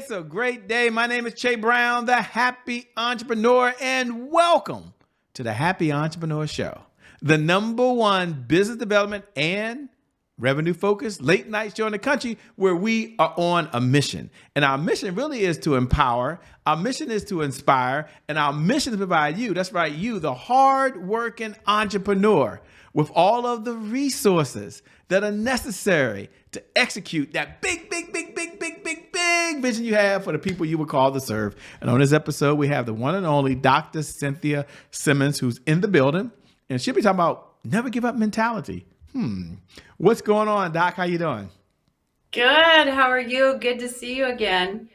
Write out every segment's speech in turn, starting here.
It's a great day. My name is Che Brown, the Happy Entrepreneur, and welcome to the Happy Entrepreneur Show, the #1 business development and revenue-focused late night show in the country where we are on a mission. And our mission really is to empower, our mission is to inspire, and our mission is to provide you, that's right, you, the hard-working entrepreneur, with all of the resources that are necessary to execute that big vision you have for the people you were called to serve. And on this episode, we have the one and only Dr. Cynthia Simmons, who's in the building, and she'll be talking about never give up mentality. What's going on, Doc? How you doing? Good. How are you? Good to see you again.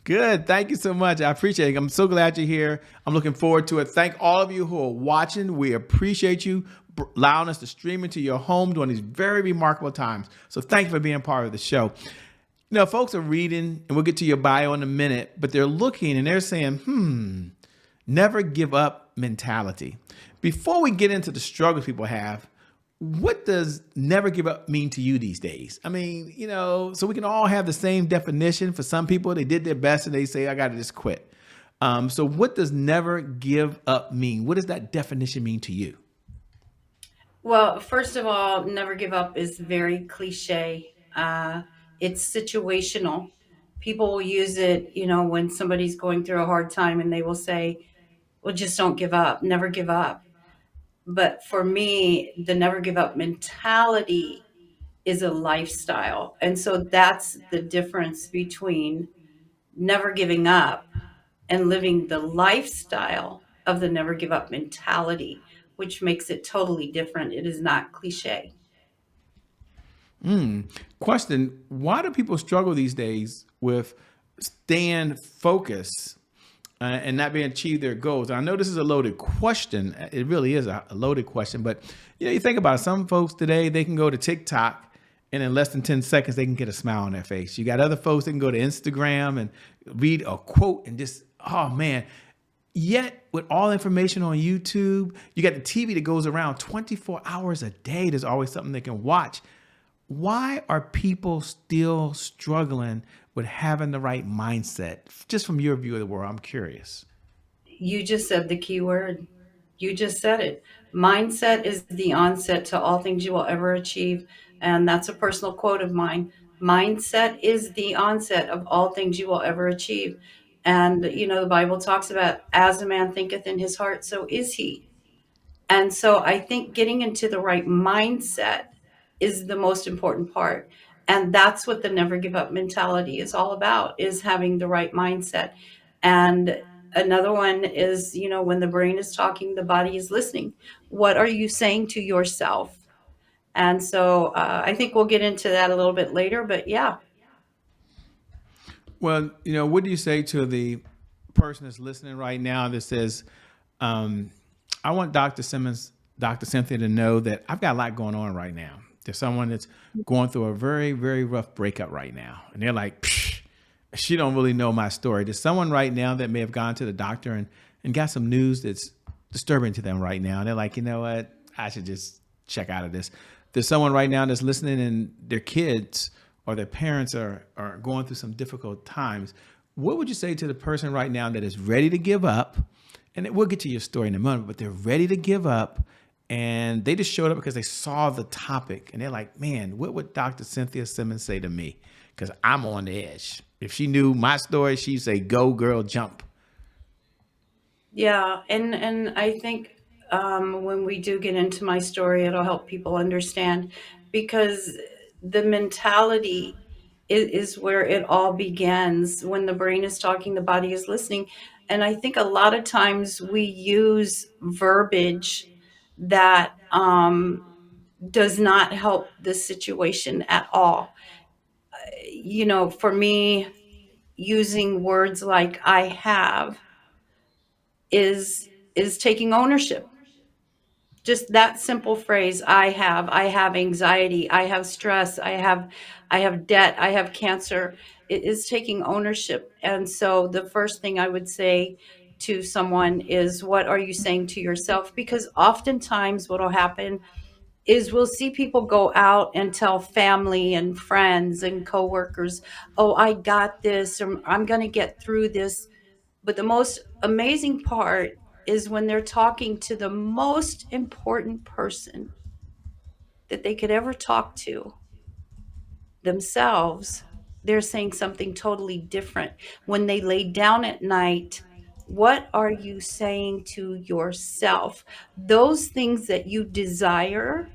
Good. Thank you so much. I appreciate it. I'm so glad you're here. I'm looking forward to it. Thank all of you who are watching. We appreciate you allowing us to stream into your home during these very remarkable times. So thank you for being part of the show. You know, folks are reading, and we'll get to your bio in a minute, but they're looking and they're saying, never give up mentality. Before we get into the struggles people have, what does never give up mean to you these days? I mean, you know, so we can all have the same definition. For some people, they did their best and they say, I got to just quit. So what does never give up mean? What does that definition mean to you? Well, first of all, never give up is very cliche. It's situational. People will use it, you know, when somebody's going through a hard time and they will say, well, just don't give up, never give up. But for me, the never give up mentality is a lifestyle. And so that's the difference between never giving up and living the lifestyle of the never give up mentality, which makes it totally different. It is not cliche. Question, why do people struggle these days with staying focused and not being achieve their goals? I know this is a loaded question. It really is a loaded question, but you know, you think about it, some folks today, they can go to TikTok and in less than 10 seconds, they can get a smile on their face. You got other folks that can go to Instagram and read a quote and just, oh man. Yet with all information on YouTube, you got the TV that goes around 24 hours a day. There's always something they can watch. Why are people still struggling with having the right mindset? Just from your view of the world, I'm curious. You just said the key word. You just said it. Mindset is the onset to all things you will ever achieve. And that's a personal quote of mine. Mindset is the onset of all things you will ever achieve. And, you know, the Bible talks about as a man thinketh in his heart, so is he. And so I think getting into the right mindset is the most important part. And that's what the never give up mentality is all about, is having the right mindset. And another one is, you know, when the brain is talking, the body is listening. What are you saying to yourself? And so I think we'll get into that a little bit later, but yeah. Well, you know, what do you say to the person that's listening right now that says, I want Dr. Simmons, Dr. Cynthia to know that I've got a lot going on right now. There's someone that's going through a very, very rough breakup right now. And they're like, she don't really know my story. There's someone right now that may have gone to the doctor and got some news that's disturbing to them right now. And they're like, you know what? I should just check out of this. There's someone right now that's listening and their kids or their parents are going through some difficult times. What would you say to the person right now that is ready to give up? And we'll get to your story in a moment, but they're ready to give up and they just showed up because they saw the topic and they're like, man, what would Dr. Cynthia Simmons say to me? Because I'm on the edge. If she knew my story, she'd say, go girl, jump. Yeah. And I think when we do get into my story, it'll help people understand, because the mentality is where it all begins. When the brain is talking, the body is listening. And I think a lot of times we use verbiage that does not help the situation at all. You know, for me, using words like I have is taking ownership. Just that simple phrase, I have anxiety, I have stress, I have debt, I have cancer. It is taking ownership. And so the first thing I would say to someone is, what are you saying to yourself? Because oftentimes what will happen is we'll see people go out and tell family and friends and coworkers, "Oh, I got this," or "I'm going to get through this." But the most amazing part is when they're talking to the most important person that they could ever talk to, themselves, they're saying something totally different. When they lay down at night, what are you saying to yourself? Those things that you desire,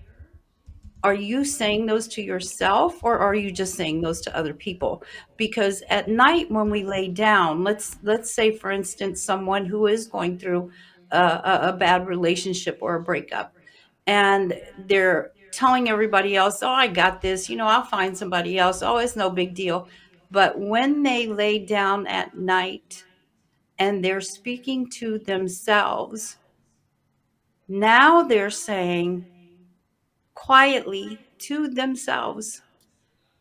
are you saying those to yourself, or are you just saying those to other people? Because at night when we lay down, let's say for instance someone who is going through a bad relationship or a breakup, and they're telling everybody else, "Oh, I got this, I'll find somebody else, oh, it's no big deal." But when they lay down at night and they're speaking to themselves, now they're saying quietly to themselves,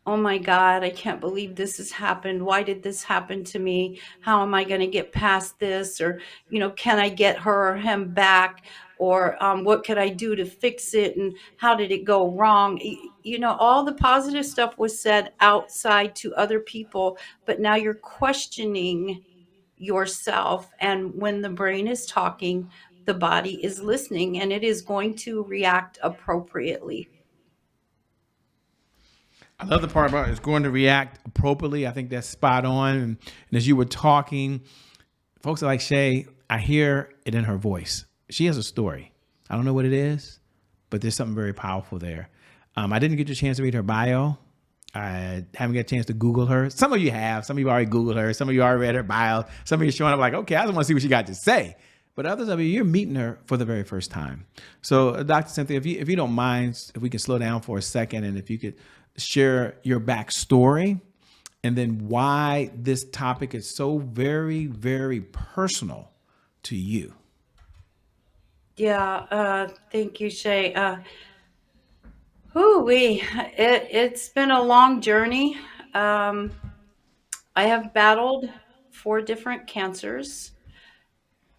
"Oh my God, I can't believe this has happened. Why did this happen to me? How am I going to get past this?" Or, "Can I get her or him back?" Or, "What could I do to fix it? And how did it go wrong?" All the positive stuff was said outside to other people, but now you're questioning yourself. And when the brain is talking, the body is listening, and it is going to react appropriately. I love the part about it's going to react appropriately. I think that's spot on. And as you were talking, folks are like, Shay, I hear it in her voice. She has a story. I don't know what it is, but there's something very powerful there. I didn't get a chance to read her bio. I haven't got a chance to Google her. Some of you have. Some of you already Googled her. Some of you already read her bio. Some of you showing up like, okay, I just want to see what she got to say. But others of you, you're meeting her for the very first time. So, Dr. Cynthia, if you don't mind, if we could slow down for a second, and if you could share your backstory, and then why this topic is so very, very personal to you. Yeah, thank you, Shay. It's been a long journey. Um, I have battled 4 different cancers,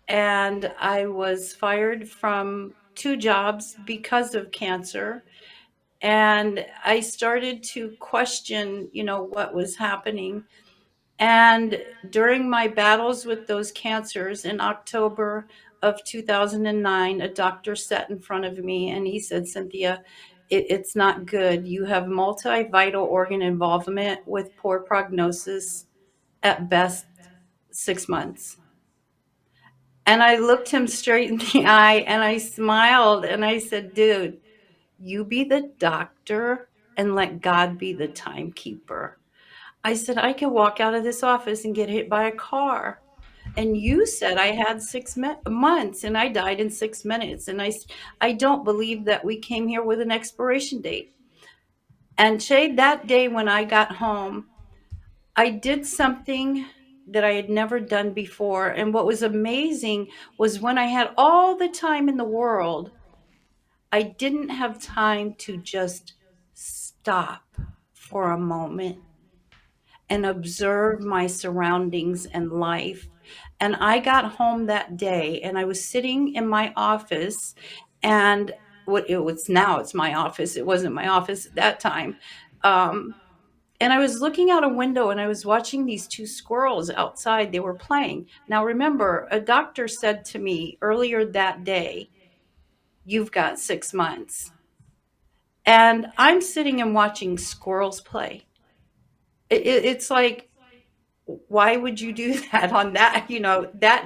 and I was fired from 2 jobs because of cancer. And I started to question, what was happening. And during my battles with those cancers in October of 2009, a doctor sat in front of me and he said, "Cynthia, it's not good. You have multi-vital organ involvement with poor prognosis, at best 6 months." And I looked him straight in the eye and I smiled and I said, "Dude, you be the doctor and let God be the timekeeper." I said, "I could walk out of this office and get hit by a car. And you said I had 6 months and I died in 6 minutes. And I don't believe that we came here with an expiration date." And Shay, that day when I got home, I did something that I had never done before. And what was amazing was when I had all the time in the world, I didn't have time to just stop for a moment and observe my surroundings and life. And I got home that day and I was sitting in my office, and what it was now, it's my office. It wasn't my office at that time. Um, and I was looking out a window and I was watching these 2 squirrels outside. They were playing. Now, remember, a doctor said to me earlier that day, "You've got 6 months." And I'm sitting and watching squirrels play. It's like, why would you do that on that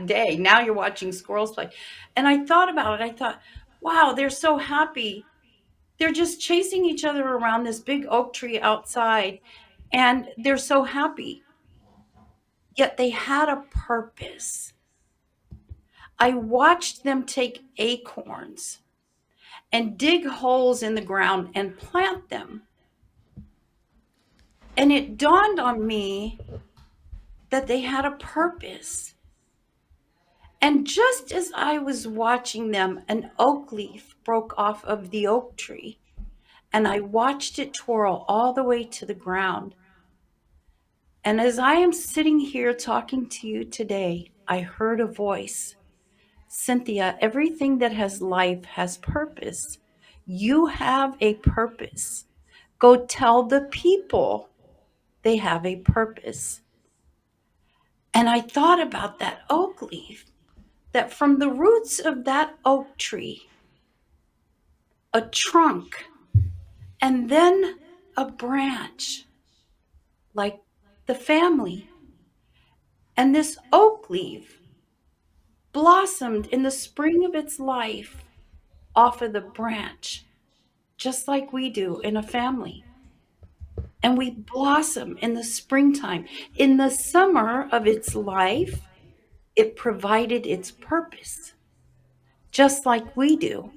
day? Now you're watching squirrels play. And I thought about it. I thought, wow, they're so happy. They're just chasing each other around this big oak tree outside, and they're so happy. Yet they had a purpose. I watched them take acorns and dig holes in the ground and plant them. And it dawned on me that they had a purpose. And just as I was watching them, an oak leaf broke off of the oak tree, and I watched it twirl all the way to the ground. And as I am sitting here talking to you today, I heard a voice: "Cynthia, everything that has life has purpose. You have a purpose. Go tell the people they have a purpose. And I thought about that oak leaf, that from the roots of that oak tree, a trunk, and then a branch, like the family. And this oak leaf blossomed in the spring of its life off of the branch, just like we do in a family. And we blossom in the springtime. In the summer of its life, it provided its purpose, just like we do.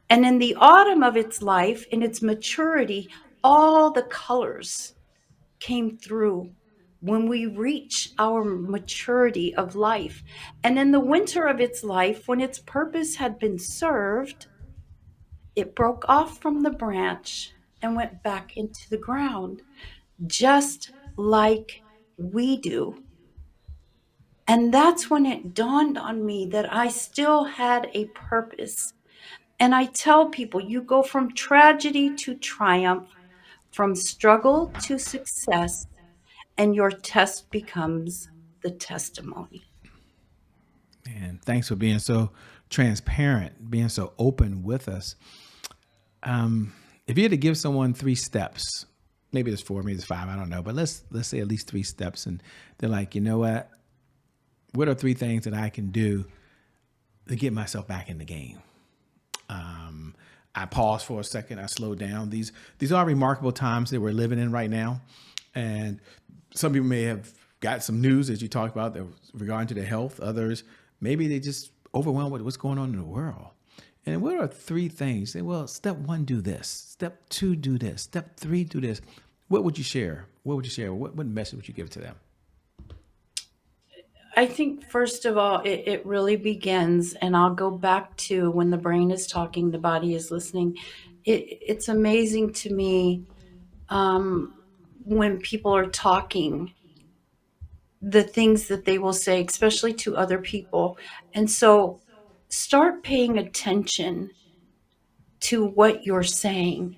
And in the autumn of its life, in its maturity, all the colors came through when we reach our maturity of life. And in the winter of its life, when its purpose had been served, it broke off from the branch and went back into the ground, just like we do. And that's when it dawned on me that I still had a purpose. And I tell people, you go from tragedy to triumph, from struggle to success, and your test becomes the testimony. And thanks for being so transparent, being so open with us. If you had to give someone 3 steps, maybe there's 4, maybe there's 5, I don't know, but let's say at least 3 steps, and they're like, you know what are 3 things that I can do to get myself back in the game? I pause for a second. I slow down. These are remarkable times that we're living in right now, and some people may have got some news, as you talked about, that regarding to their health. Others, maybe they just overwhelmed with what's going on in the world. And what are 3 things? Say, well, step 1, do this. Step 2, do this. Step 3, do this. What would you share? What would you share? What message would you give to them? I think, first of all, it really begins, and I'll go back to when the brain is talking, the body is listening. It's amazing to me, um, when people are talking, the things that they will say, especially to other people. And so start paying attention to what you're saying.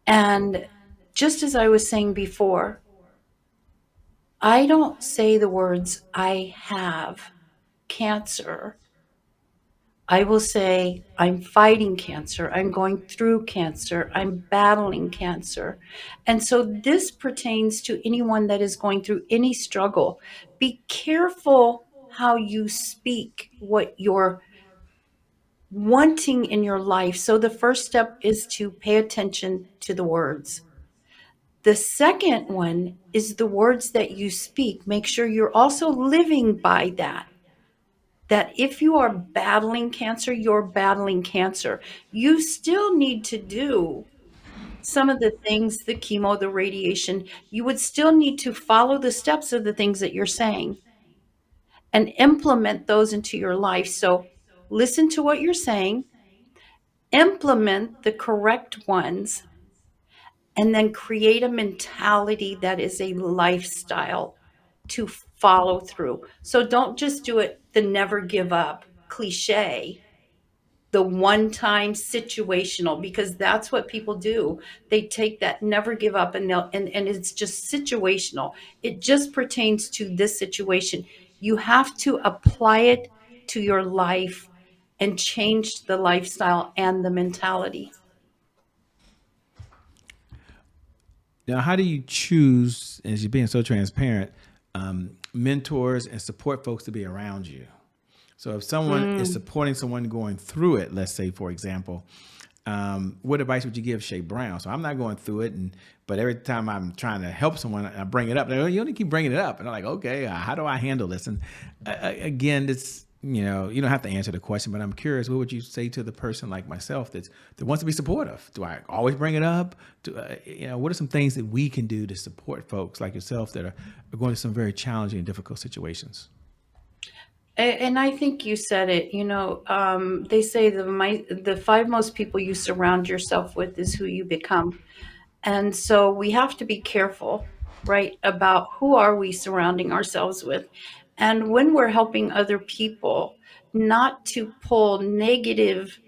And just as I was saying before, I don't say the words, I have cancer. I will say, I'm fighting cancer. I'm going through cancer. I'm battling cancer. And so this pertains to anyone that is going through any struggle. Be careful how you speak, what you're wanting in your life. So the first step is to pay attention to the words. The second one is the words that you speak. Make sure you're also living by that. That if you are battling cancer, you're battling cancer. You still need to do some of the things, the chemo, the radiation. You would still need to follow the steps of the things that you're saying and implement those into your life. So listen to what you're saying, implement the correct ones, and then create a mentality that is a lifestyle to follow through. So don't just do it the never give up cliche, the one time situational, because that's what people do. They take that never give up and and it's just situational. It just pertains to this situation. You have to apply it to your life and change the lifestyle and the mentality. Now, how do you choose, as you're being so transparent, mentors and support folks to be around you? So if someone is supporting someone going through it, let's say, for example, what advice would you give Shay Brown? So I'm not going through it, but every time I'm trying to help someone, I bring it up. They go, you only keep bringing it up. And I'm like, okay, how do I handle this? And again, it's, you don't have to answer the question, but I'm curious, what would you say to the person like myself that wants to be supportive? Do I always bring it up? What are some things that we can do to support folks like yourself that are going through some very challenging and difficult situations? And I think you said it. They say the 5 most people you surround yourself with is who you become. And so we have to be careful, right, about who are we surrounding ourselves with. And when we're helping other people, not to pull negative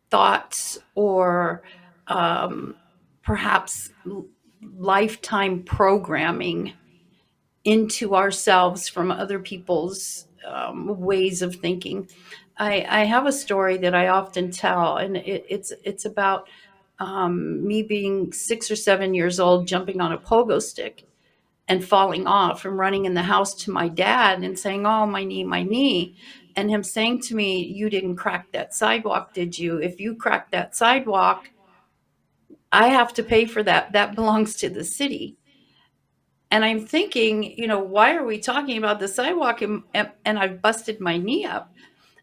thoughts or um, perhaps lifetime programming into ourselves from other people's ways of thinking. I have a story that I often tell, and it's about me being 6 or 7 years old, jumping on a pogo stick and falling off and running in the house to my dad and saying, "Oh, my knee, my knee." And him saying to me, "You didn't crack that sidewalk, did you? If you cracked that sidewalk, I have to pay for that. That belongs to the city." And I'm thinking, why are we talking about the sidewalk? And I've busted my knee up.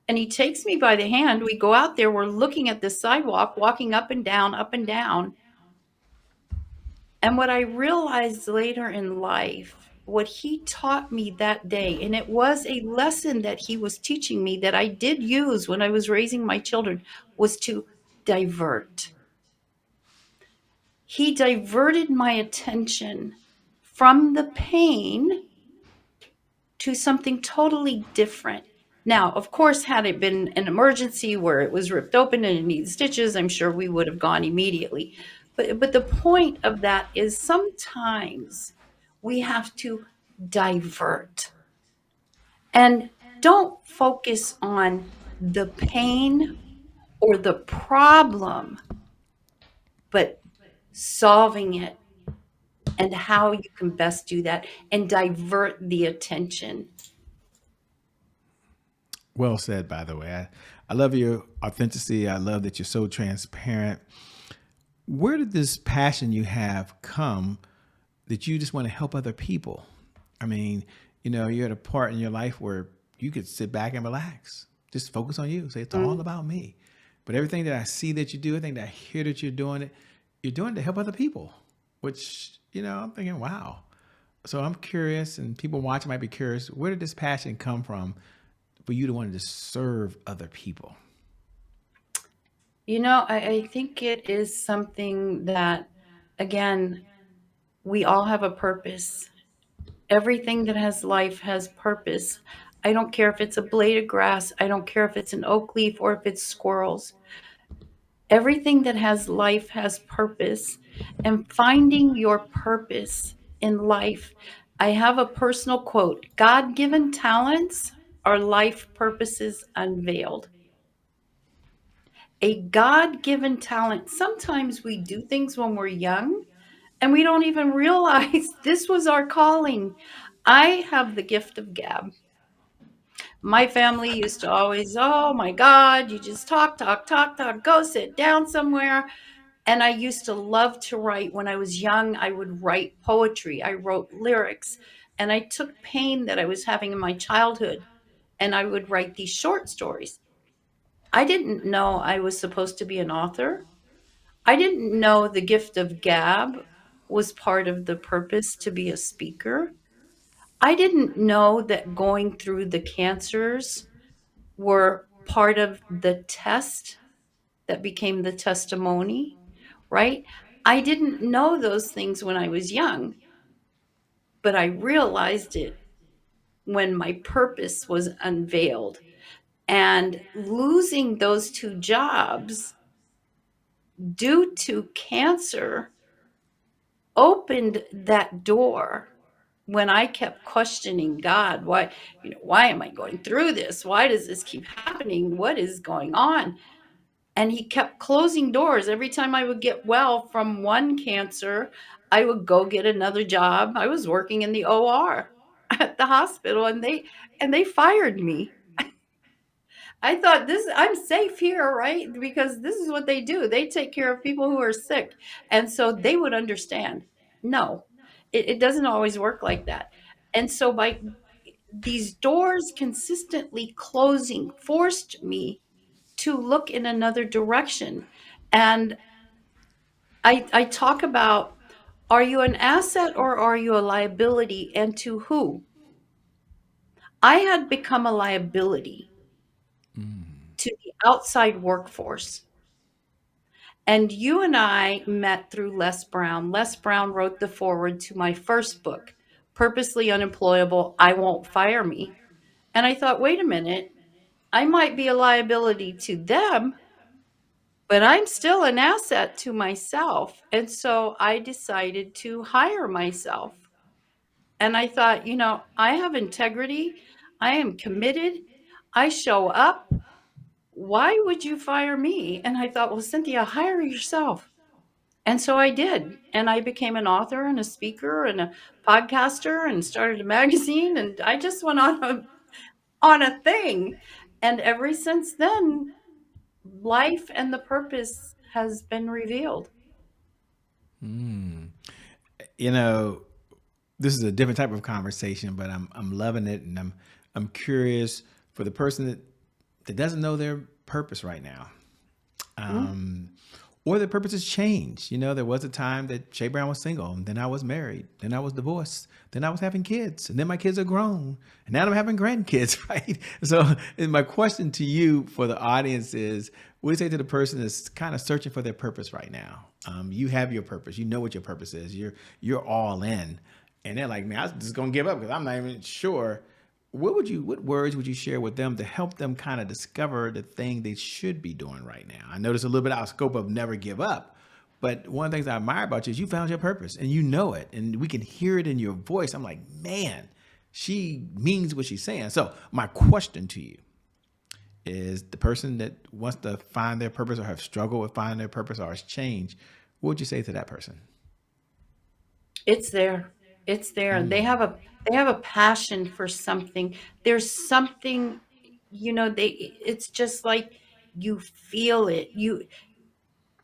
And he takes me by the hand. We go out there. We're looking at the sidewalk, walking up and down, up and down. And what I realized later in life, what he taught me that day, and it was a lesson that he was teaching me that I did use when I was raising my children, was to divert. He diverted my attention from the pain to something totally different. Now, of course, had it been an emergency where it was ripped open and it needed stitches, I'm sure we would have gone immediately. But the point of that is sometimes we have to divert and don't focus on the pain or the problem, but solving it and how you can best do that and divert the attention. Well said, by the way. I love your authenticity. I love that you're so transparent. Where did this passion you have come that you just want to help other people? I mean, you're at a part in your life where you could sit back and relax, just focus on you, say it's all about me. But everything that I see that you do, everything that I hear that you're doing it to help other people, which, I'm thinking, wow. So I'm curious, and people watching might be curious, where did this passion come from for you to want to serve other people? I think it is something that, again, we all have a purpose. Everything that has life has purpose. I don't care if it's a blade of grass. I don't care if it's an oak leaf or if it's squirrels. Everything that has life has purpose. And finding your purpose in life. I have a personal quote: God given talents are life purposes unveiled. A God given talent. Sometimes we do things when we're young and we don't even realize this was our calling. I have the gift of gab. My family used to always, "Oh my God, you just talk, talk, talk, talk, go sit down somewhere." And I used to love to write. When I was young, I would write poetry. I wrote lyrics. And I took pain that I was having in my childhood and I would write these short stories. I didn't know I was supposed to be an author. I didn't know the gift of gab was part of the purpose to be a speaker. I didn't know that going through the cancers were part of the test that became the testimony, right? I didn't know those things when I was young, but I realized it when my purpose was unveiled. And losing those two jobs due to cancer opened that door when I kept questioning God. Why am I going through this? Why does this keep happening? What is going on? And he kept closing doors. Every time I would get well from one cancer, I would go get another job. I was working in the OR at the hospital and they fired me. I thought, this I'm safe here, right? Because this is what they do. They take care of people who are sick. And so they would understand. No, it doesn't always work like that. And so by these doors consistently closing forced me to look in another direction. And I talk about, are you an asset or are you a liability, and to who? I had become a liability to the outside workforce. And you and I met through Les Brown. Les Brown wrote the foreword to my first book, Purposely Unemployable, I Won't Fire Me. And I thought, wait a minute, I might be a liability to them, but I'm still an asset to myself. And so I decided to hire myself. And I thought, I have integrity. I am committed. I show up. Why would you fire me? And I thought, well, Cynthia, hire yourself. And so I did. And I became an author and a speaker and a podcaster and started a magazine. And I just went on a thing. And ever since then, life and the purpose has been revealed. You know, this is a different type of conversation, but I'm loving it, and I'm curious for the person that doesn't know their purpose right now. Mm. Or the purpose has changed. There was a time that Shay Brown was single, and then I was married, then I was divorced, then I was having kids, and then my kids are grown, and now I'm having grandkids, right? So and my question to you for the audience is, what do you say to the person that's kind of searching for their purpose right now? You have your purpose. You know what your purpose is. You're all in, and they're like, man, I'm just gonna give up because I'm not even sure. What words would you share with them to help them kind of discover the thing they should be doing right now? I know it's a little bit out of scope of never give up, but one of the things I admire about you is you found your purpose and you know it, and we can hear it in your voice. I'm like, man, she means what she's saying. So my question to you is, the person that wants to find their purpose or have struggled with finding their purpose or has changed, what would you say to that person? It's there. It's there. They have a passion for something. There's something, it's just like you feel it.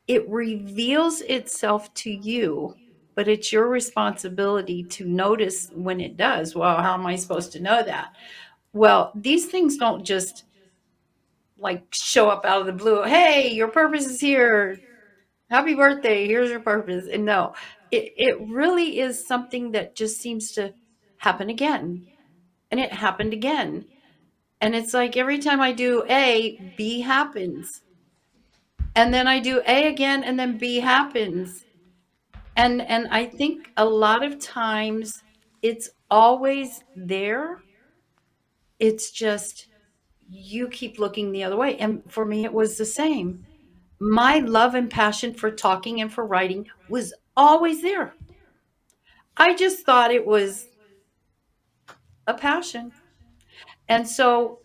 It reveals itself to you, but it's your responsibility to notice when it does. Well, how am I supposed to know that? Well, these things don't just like show up out of the blue. Hey, your purpose is here. Happy birthday. Here's your purpose. And no, it really is something that just seems to happen again. And it happened again. And it's like every time I do A, B happens. And then I do A again, and then B happens. And I think a lot of times it's always there. It's just you keep looking the other way. And for me, it was the same. My love and passion for talking and for writing was always there. I just thought it was a passion. And so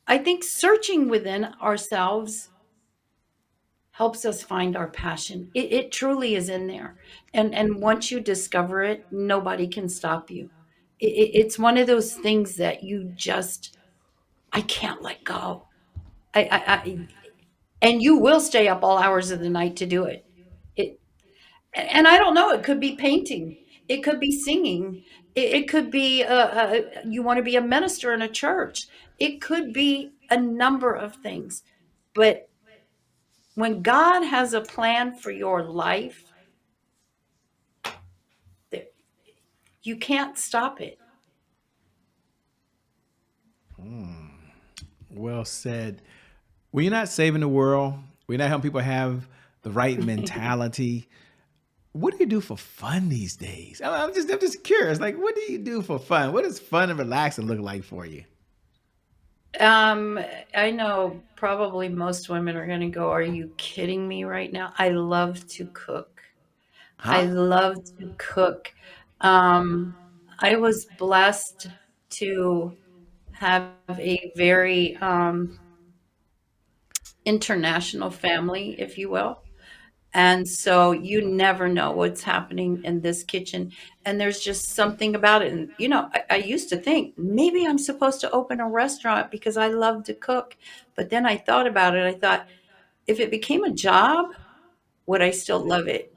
I think searching within ourselves helps us find our passion. It truly is in there. And once you discover it, nobody can stop you. It's one of those things that I can't let go. I and you will stay up all hours of the night to do it. It and I don't know, it could be painting, it could be singing, it could be you want to be a minister in a church, it could be a number of things. But when God has a plan for your life, you can't stop it. Well said. Well, you're not saving the world. We're not helping people have the right mentality. What do you do for fun these days? I'm just curious. Like, what do you do for fun? What does fun and relaxing look like for you? Um, I know probably most women are going to go, are you kidding me right now? I love to cook. I Huh? love to cook. Um, I was blessed to have a very international family, if you will. And so you never know what's happening in this kitchen. And there's just something about it. And, I used to think maybe I'm supposed to open a restaurant because I love to cook. But then I thought about it. I thought, if it became a job, would I still love it?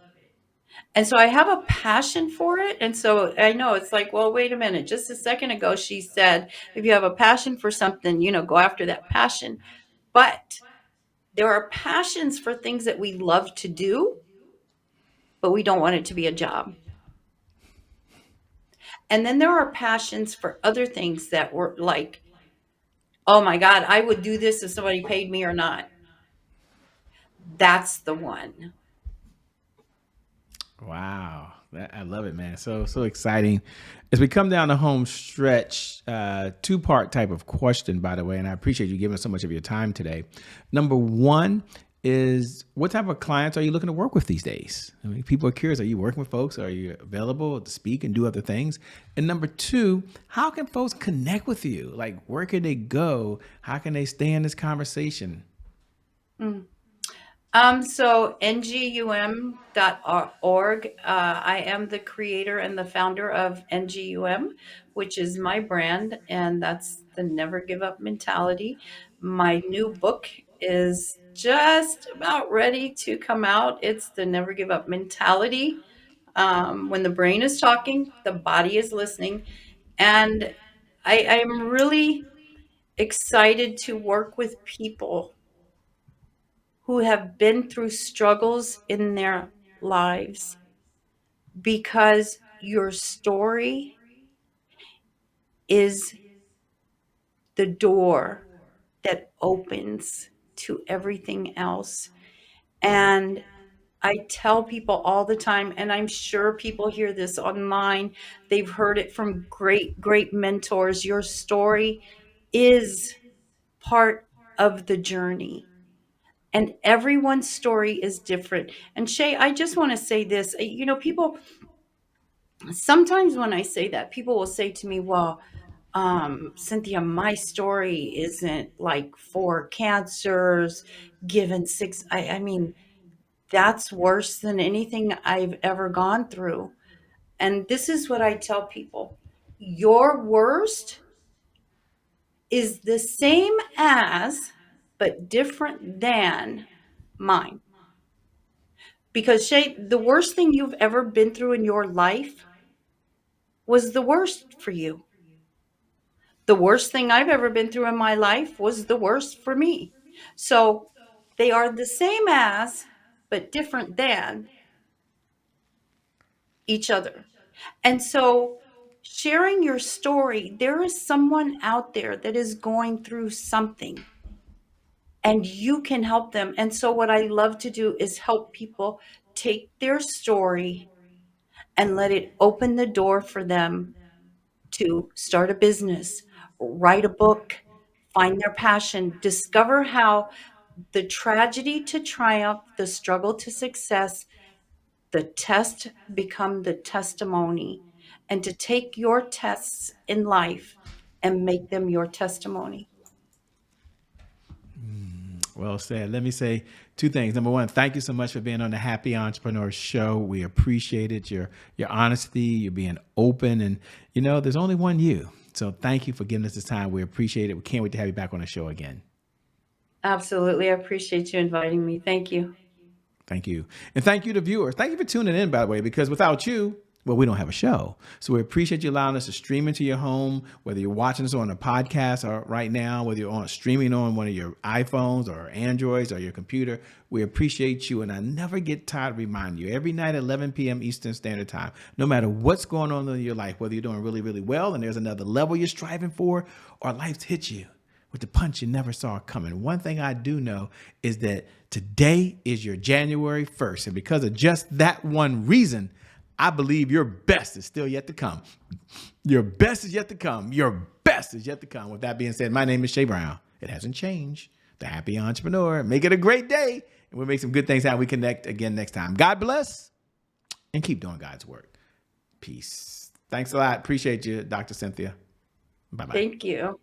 And so I have a passion for it. And so I know it's like, well, wait a minute. Just a second ago, she said, if you have a passion for something, go after that passion. But there are passions for things that we love to do, but we don't want it to be a job. And then there are passions for other things that were like, oh my God, I would do this if somebody paid me or not. That's the one. Wow. I love it, man. So exciting. As we come down the home stretch, two-part type of question, by the way, and I appreciate you giving us so much of your time today. Number one, is what type of clients are you looking to work with these days? I mean, people are curious. Are you working with folks? Are you available to speak and do other things? And number two, how can folks connect with you? Like, where can they go? How can they stay in this conversation? So ngum.org, I am the creator and the founder of NGUM, which is my brand, and that's the never give up mentality. My new book is just about ready to come out. It's the never give up mentality. When the brain is talking, the body is listening. And I'm really excited to work with people who have been through struggles in their lives, because your story is the door that opens to everything else. And I tell people all the time, and I'm sure people hear this online, they've heard it from great, great mentors. Your story is part of the journey. And everyone's story is different. And Shay, I just want to say this. People, sometimes when I say that, people will say to me, well, Cynthia, my story isn't like 4 cancers, given 6. I mean, that's worse than anything I've ever gone through. And this is what I tell people: your worst is the same as, but different than mine. Because Shay, the worst thing you've ever been through in your life was the worst for you. The worst thing I've ever been through in my life was the worst for me. So they are the same as, but different than each other. And so sharing your story, there is someone out there that is going through something and you can help them. And so what I love to do is help people take their story and let it open the door for them to start a business, write a book, find their passion, discover how the tragedy to triumph, the struggle to success, the test become the testimony, and to take your tests in life and make them your testimony. Well said. Let me say two things. Number one, thank you so much for being on the Happy Entrepreneur Show. We appreciate it. Your honesty, you're being open, and there's only one you. So thank you for giving us this time. We appreciate it. We can't wait to have you back on the show again. Absolutely. I appreciate you inviting me. Thank you. Thank you. And thank you to viewers. Thank you for tuning in, by the way, because without you, well, we don't have a show. So we appreciate you allowing us to stream into your home, whether you're watching us on a podcast or right now, whether you're on streaming on one of your iPhones or Androids or your computer. We appreciate you. And I never get tired of reminding you every night at 11 p.m. Eastern Standard Time, no matter what's going on in your life, whether you're doing really, really well and there's another level you're striving for, or life's hit you with the punch you never saw coming. One thing I do know is that today is your January 1st. And because of just that one reason, I believe your best is still yet to come. Your best is yet to come. Your best is yet to come. With that being said, my name is Shay Brown. It hasn't changed. The Happy Entrepreneur. Make it a great day. And we'll make some good things happen. We connect again next time. God bless and keep doing God's work. Peace. Thanks a lot. Appreciate you, Dr. Cynthia. Bye-bye. Thank you.